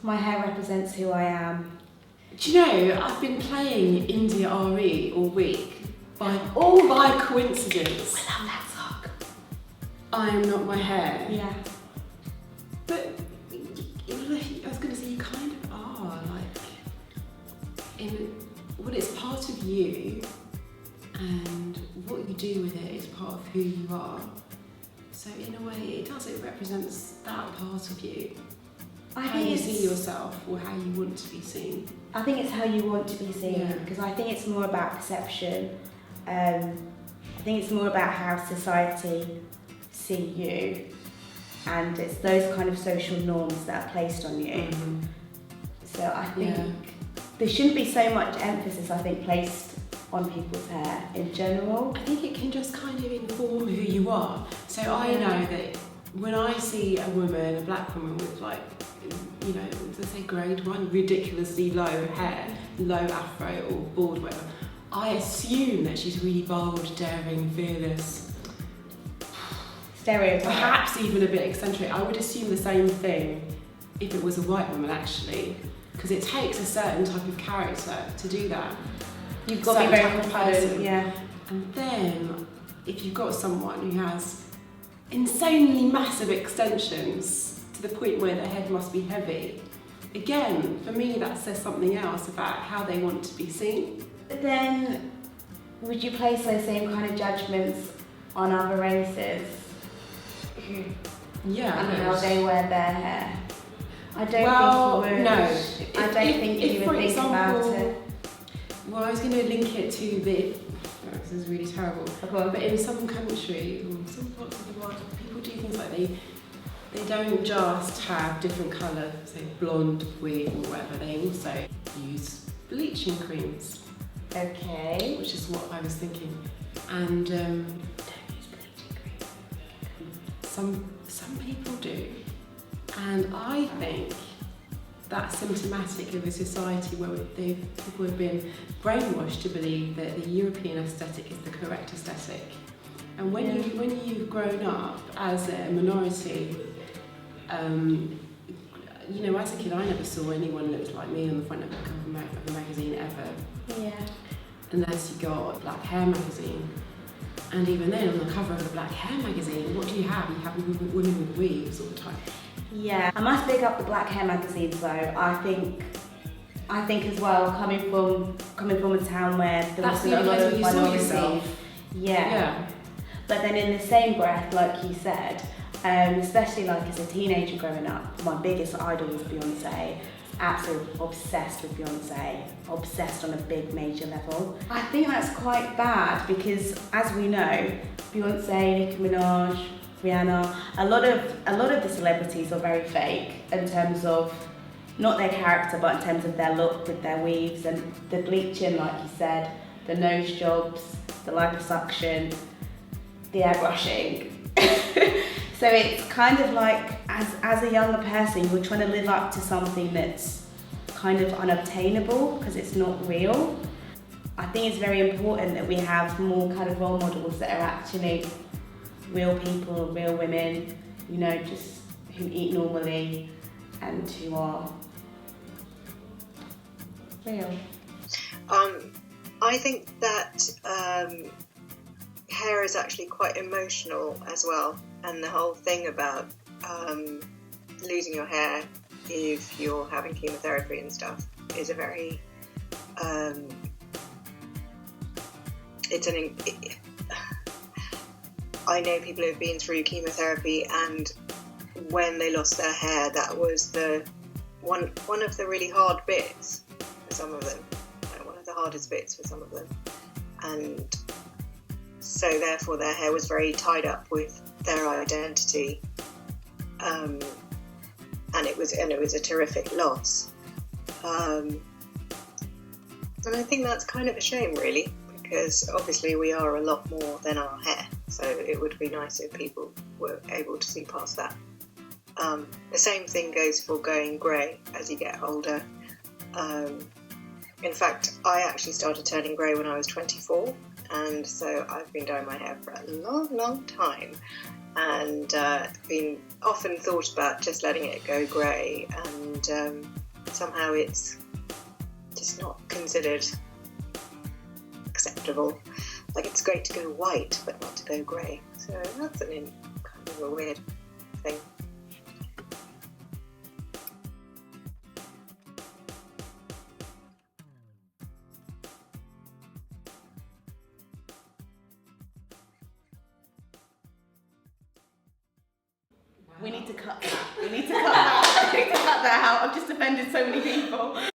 My hair represents who I am. Do you know, I've been playing India RE all week by coincidence. I love that song. I am not my hair. Yeah. But I was going to say, you kind of are, well, it's part of you, and what you do with it is part of who you are. So in a way, it represents that part of you. How you see yourself, or how you want to be seen. I think it's how you want to be seen, Yeah. because I think it's more about perception. I think it's more about how society see you, and it's those kind of social norms that are placed on you. Mm-hmm. So I think there shouldn't be so much emphasis, I think, placed on people's hair in general. I think it can just kind of inform who you are. So I know that when I see a woman, a black woman with let's say grade 1, ridiculously low hair, low afro or bald, whatever, I assume that she's really bold, daring, fearless. Stereotype. Perhaps even a bit eccentric. I would assume the same thing if it was a white woman, actually, because it takes a certain type of character to do that. You've got to be very confident, yeah. And then, if you've got someone who has insanely massive extensions to the point where their head must be heavy, again, for me, that says something else about how they want to be seen. But then, would you place those same kind of judgments on other races? Yeah. And how they wear their hair? I don't think you would. No. I don't think you would think about it. Well, I was going to link it to this is really terrible. But in some country, or some parts of the world, people do things like they don't just have different colour, say blonde, wig or whatever, they also use bleaching creams. Okay. Which is what I was thinking. And don't use bleaching cream. Some people do. And I think that's symptomatic of a society where people have been brainwashed to believe that the European aesthetic is the correct aesthetic. And when you've grown up as a minority, as a kid, I never saw anyone look like me on the front of a magazine ever. Yeah. Unless you got Black Hair magazine. And even then, on the cover of the Black Hair magazine, what do you have? You have women with weaves all the time. Yeah, I must pick up the Black Hair magazines though. I think as well, coming from a town where there was a lot of minority. Yeah. But then in the same breath, like you said, especially like as a teenager growing up, my biggest idol was Beyonce. Absolutely obsessed with Beyonce, obsessed on a big major level. I think that's quite bad because, as we know, Beyonce, Nicki Minaj, Rihanna, a lot of the celebrities are very fake in terms of not their character, but in terms of their look with their weaves and the bleaching, like you said, the nose jobs, the liposuction, the airbrushing. So it's kind of like, as a younger person, you're trying to live up to something that's kind of unobtainable because it's not real. I think it's very important that we have more kind of role models that are actually real people, real women, just who eat normally and who are real. I think that hair is actually quite emotional as well, and the whole thing about losing your hair if you're having chemotherapy and stuff is a very I know people who've been through chemotherapy, and when they lost their hair, that was the one of the really hard bits for some of them, one of the hardest bits for some of them, and so therefore their hair was very tied up with their identity, and it was a terrific loss, and I think that's kind of a shame, really, because obviously we are a lot more than our hair, so it would be nice if people were able to see past that. The same thing goes for going grey as you get older. In fact, I actually started turning grey when I was 24, and so I've been dyeing my hair for a long, long time. and been often thought about just letting it go grey, and somehow it's just not considered acceptable. Like, it's great to go white, but not to go grey. So that's kind of a weird thing. We need to cut that. We need to cut that. We need to cut that out. I've just offended so many people.